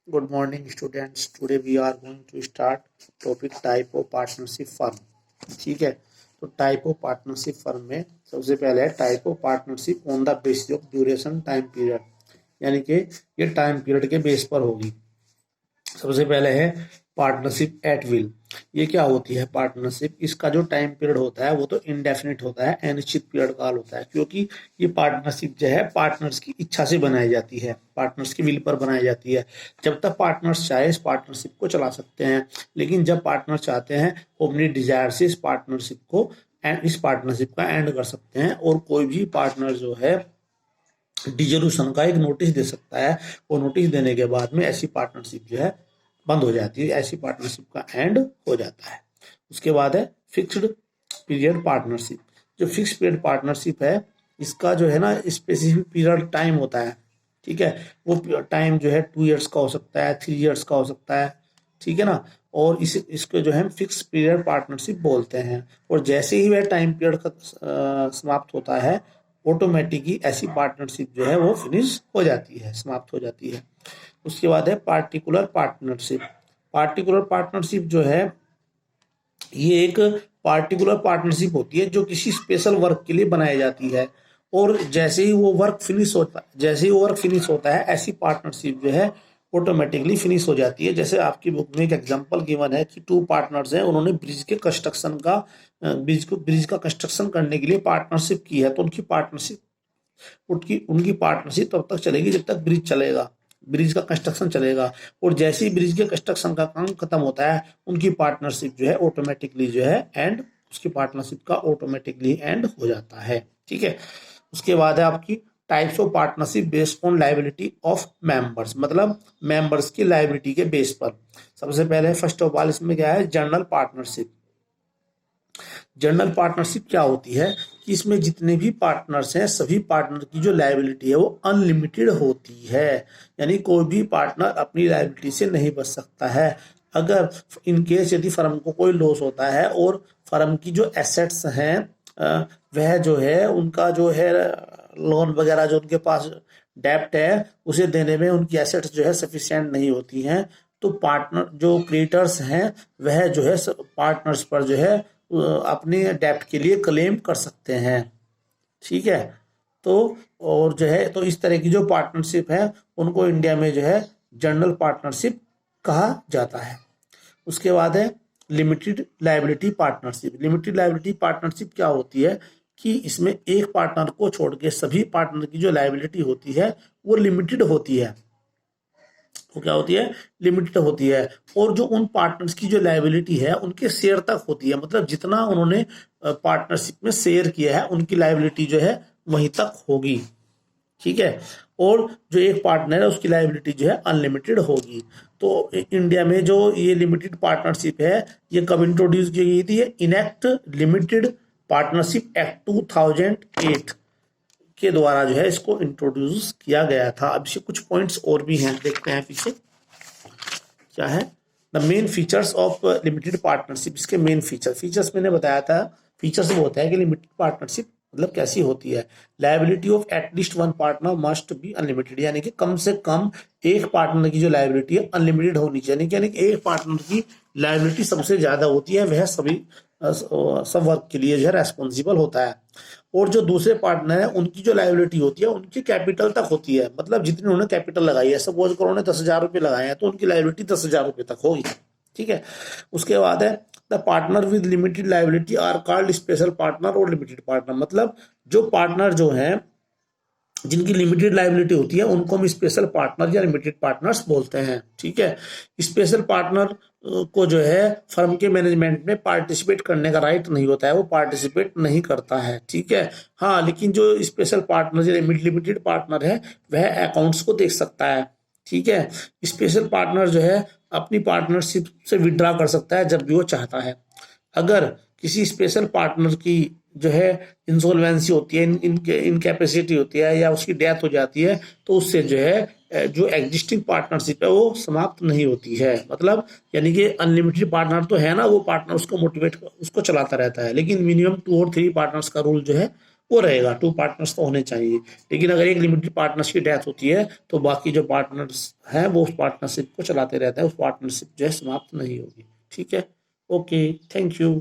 Good morning, students. Today we are going to start topic type of partnership firm. ठीक है, तो type of partnership firm में सबसे पहले है type of partnership on the basis of duration time period, यानी कि ये टाइम पीरियड के बेस पर होगी। सबसे पहले है पार्टनरशिप एट विल। ये क्या होती है पार्टनरशिप? इसका जो टाइम पीरियड होता है वो तो इनडेफिनिट होता है, अनिश्चित पीरियड काल होता है, क्योंकि ये पार्टनरशिप जो है पार्टनर्स की इच्छा से बनाई जाती है, पार्टनर्स की विल पर बनाई जाती है। जब तक पार्टनर्स चाहे इस पार्टनरशिप को चला सकते हैं, लेकिन जब पार्टनर चाहते हैं वो अपनी डिजायर से इस पार्टनरशिप का एंड कर सकते हैं। और कोई भी पार्टनर जो है डिसोल्यूशन का एक नोटिस दे सकता है, वो नोटिस देने के बाद में ऐसी पार्टनरशिप जो है बंद हो जाती है, ऐसी पार्टनरशिप का एंड हो जाता है। उसके बाद है फिक्स्ड पीरियड पार्टनरशिप। जो फिक्स पीरियड पार्टनरशिप है इसका जो है ना स्पेसिफिक पीरियड टाइम होता है, ठीक है। वो टाइम जो है 2 ईयर्स का हो सकता है, 3 ईयर्स का हो सकता है, ठीक है ना। और इसको जो है फिक्स पीरियड पार्टनरशिप बोलते हैं। और जैसे ही वह टाइम पीरियड का समाप्त होता है, ऑटोमेटिकली ऐसी पार्टनरशिप जो है वो फिनिश हो जाती है, समाप्त हो जाती है। उसके बाद है पार्टिकुलर पार्टनरशिप। पार्टिकुलर पार्टनरशिप जो है ये एक पार्टिकुलर पार्टनरशिप होती है जो किसी स्पेशल वर्क के लिए बनाई जाती है। और जैसे ही वो वर्क फिनिश होता है ऐसी पार्टनरशिप जो है ऑटोमेटिकली फिनिश हो जाती है। जैसे आपकी बुक में एक एग्जांपल गिवन है कि 2 पार्टनर्स हैं, उन्होंने ब्रिज का कंस्ट्रक्शन करने के लिए पार्टनरशिप की है, तो उनकी पार्टनरशिप तब तक चलेगी जब तक ब्रिज का कंस्ट्रक्शन चलेगा। और जैसे ही ब्रिज के कंस्ट्रक्शन का काम खत्म होता है उनकी पार्टनरशिप जो है ऑटोमेटिकली जो है एंड उसकी पार्टनरशिप का ऑटोमेटिकली एंड हो जाता है, ठीक है। उसके बाद है आपकी types of partnership based on liability of members, मतलब मेंबर्स की लायबिलिटी के बेस पर। सबसे पहले फर्स्ट ऑफ ऑल इसमें क्या है, जनरल पार्टनरशिप। जनरल पार्टनरशिप क्या होती है कि इसमें जितने भी पार्टनर्स हैं सभी पार्टनर की जो लायबिलिटी है वो अनलिमिटेड होती है, यानी कोई भी पार्टनर अपनी लायबिलिटी से नहीं बच सकता है। अगर इन केस यदि फर्म को कोई लॉस होता है और फर्म की जो एसेट्स हैं वह जो है उनका जो है लोन वगैरह जो उनके पास डेप्ट है उसे देने में उनकी एसेट्स जो है सफिशिएंट नहीं होती हैं, तो पार्टनर जो क्रेडिटर्स हैं वह जो है पार्टनर्स पर जो है अपने डेप्ट के लिए क्लेम कर सकते हैं, ठीक है। तो और जो है तो इस तरह की जो पार्टनरशिप है उनको इंडिया में जो है जनरल पार्टनरशिप कहा जाता है। उसके बाद है limited liability partnership. Limited liability partnership क्या होती है कि इसमें एक पार्टनर को छोड़ के सभी पार्टनर की जो लायबिलिटी होती है वो लिमिटेड होती है, वो क्या होती है, लिमिटेड होती है। और जो उन पार्टनर्स की जो लायबिलिटी है उनके शेयर तक होती है, मतलब जितना उन्होंने पार्टनरशिप में शेयर किया है उनकी लायबिलिटी जो है वहीं तक होगी, ठीक है। और जो एक पार्टनर है उसकी लायबिलिटी जो है अनलिमिटेड होगी। तो इंडिया में जो ये लिमिटेड पार्टनरशिप है ये कब इंट्रोड्यूस की गई थी? ये इनेक्ट लिमिटेड पार्टनरशिप एक्ट 2008 के द्वारा जो है इसको इंट्रोड्यूस किया गया था। अब इसके कुछ पॉइंट्स और भी हैं, देखते हैं पीछे क्या है। The main features of limited partnership. इसके मेन फीचर्स मैंने बताया था। फीचर्स वो होता है कि लिमिटेड पार्टनरशिप मतलब कैसी होती है। Liability of at least one partner must be unlimited, यानी कि कम से कम एक पार्टनर की जो लायबिलिटी है अनलिमिटेड होनी चाहिए, यानी कि एक पार्टनर की लायबिलिटी सबसे ज्यादा होती है, वह सब वर्क के लिए जो है रेस्पॉन्सिबल होता है। और जो दूसरे पार्टनर है उनकी जो लायबिलिटी होती है उनकी कैपिटल तक होती है, मतलब जितनी उन्होंने कैपिटल लगाई है, सपोज करो उन्होंने 10,000 रुपये लगाए हैं तो उनकी लायबिलिटी 10,000 रुपये तक होगी, ठीक है। उसके बाद है the partner with limited liability are called special partner और लिमिटेड पार्टनर, मतलब जो पार्टनर जो है जिनकी लिमिटेड लायबिलिटी होती है उनको हम स्पेशल पार्टनर या लिमिटेड पार्टनर्स बोलते हैं, ठीक है। स्पेशल पार्टनर को जो है फर्म के मैनेजमेंट में पार्टिसिपेट करने का राइट नहीं होता है, वो पार्टिसिपेट नहीं करता है, ठीक है। हाँ, लेकिन जो स्पेशल पार्टनर या लिमिटेड पार्टनर है वह अकाउंट्स को देख सकता है, ठीक है। स्पेशल पार्टनर जो है अपनी पार्टनरशिप से विड्रॉ कर सकता है जब भी वो चाहता है। अगर किसी स्पेशल पार्टनर की जो है इंसॉल्वेंसी होती है, इनकैपेसिटी होती है या उसकी डेथ हो जाती है तो उससे जो है जो एग्जिस्टिंग पार्टनरशिप है वो समाप्त नहीं होती है, मतलब यानी कि अनलिमिटेड पार्टनर तो है ना, वो पार्टनर उसको चलाता रहता है, लेकिन मिनिमम 2 और 3 पार्टनर्स का रूल जो है वो रहेगा, 2 पार्टनर्स तो होने चाहिए। लेकिन अगर एक लिमिटेड पार्टनर्स की डेथ होती है तो बाकी जो पार्टनर्स हैं वो उस पार्टनरशिप को चलाते रहते हैं, उस पार्टनरशिप जो है समाप्त नहीं होगी। ठीक है, ओके, थैंक यू।